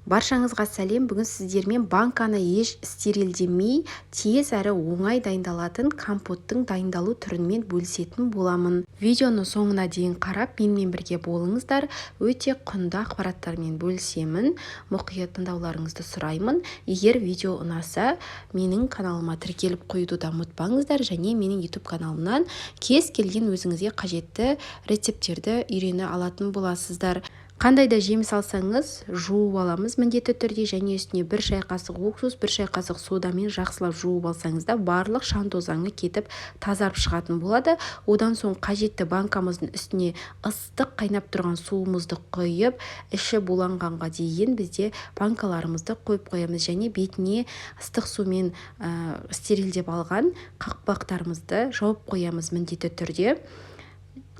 Баршаңызға сәлем. Бүгін сіздермен банканы еш стерилдемей, тез әрі оңай дайындалатын компоттың дайындалу түрімен бөлісетін боламын. Видеоны соңына дейін қарап, менімен бірге болыңыздар. Өте құнды ақпараттармен бөлісемін. Мұқият тыңдауларыңызды сұраймын. Егер видео ұнаса, менің каналыма тіркеліп қоюды да ұмытпаңыздар, және менің YouTube каналымнан кез келген өзіңізге қажетті рецепттерді үйрене алатын боласыздар. Қандай да жеміс алсаңыз, жуып аламыз міндетті түрде, және үстіне 1 шай қасық уксус, 1 шай қасық содамен жақсылап жуып алсаңыз да барлық шаң тозаңы кетіп тазарып шығатын болады. Одан соң қажетті банкамыздың үстіне ыстық қайнап тұрған суымызды құйып, іші буланғанға дейін бізде банкаларымызды қойып қоямыз, және бетіне ыстық сумен стерилдеп алған қақпақтарымызды жауып қоямыз міндетті түрде.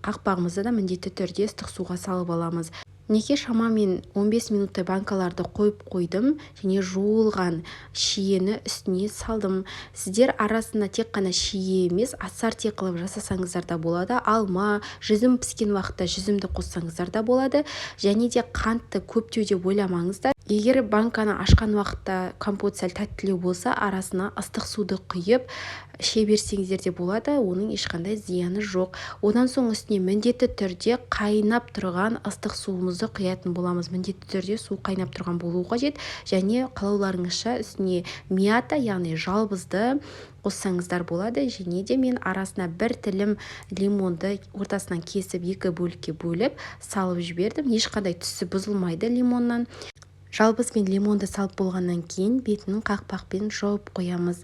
Қақпағымызды да міндетті түрде ыстық суға салып аламыз. Неге шамамен 15 минуттай банкаларды қойып қойдым, және жуылған шиені үстіне салдым. Сіздер арасында тек қана шие емес, ассорти қылып жасасаңыздар да болады. Алма, жүзім піскен уақытта жүзімді қоссаңыздар да болады. Және де қантты көптеу деп ойламаңыздар. Егер банканы ашқан уақытта компот сәл тәттілеу болса, арасына ыстық суды құйып іше берсеңіздер де болады, оның ешқандай зияны жоқ. Одан соң үстіне міндетті түрде қайнап тұрған ыстық суымызды құятын боламыз. Міндетті түрде су қайнап тұрған болуы қажет, және қалауларыңызша үстіне мята, яғни жалбызды қоссаңыздар болады. Және де мен арасына 1 тілім лимонды ортасынан кесіп 2 бөлікке бөліп салып жібердім. Ешқандай түсі бұзылмайды лимоннан. Жалбыз бен лимонды салып болғаннан кейін бетін қақпақпен жауып қоямыз.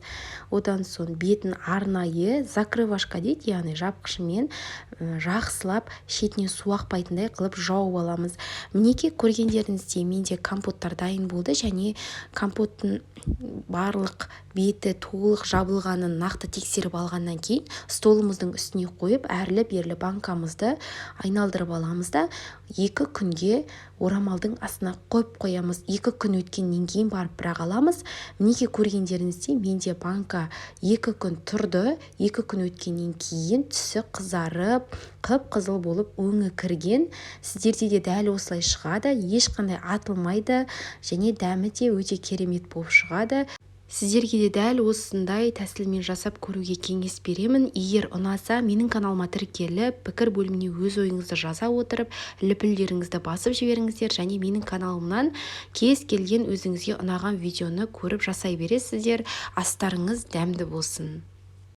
Одан соң бетін арнайы закрывашка дейді, яғни жапқышымен жақсылап шетіне су ақпайтындай қылып жауып аламыз. Мінеке көргендеріңіздей менде компоттар дайын болды, және компоттың барлық беті толық жабылғанын нақты тексеріп алғаннан кейін столымыздың үстіне қойып, әрлі-берлі банкамызды айналдырып аламыз да 2 күнге орамалдың астына қойып қоямыз. 2 күн өткеннен кейін барып бірақ аламыз. Мінеке көргендеріңіздей менде банка 2 күн тұрды. 2 күн өткеннен кейін түсі қызарып, қып-қызыл болып өңі кірген. Сіздерде де дәл осылай шығады, ешқандай атылмайды, және дәмі де өте керемет болып шығады. Сіздерге де дәл осындай тәсілмен жасап көруге кеңес беремін. Егер ұнаса, менің каналыма тіркеліп, пікір бөліміне өз ойыңызды жаза отырып, лүпілдеріңізді басып жіберіңіздер, және менің каналымнан кез келген өзіңізге ұнаған видеоны көріп жасай бересіздер. Астарыңыз дәмді болсын.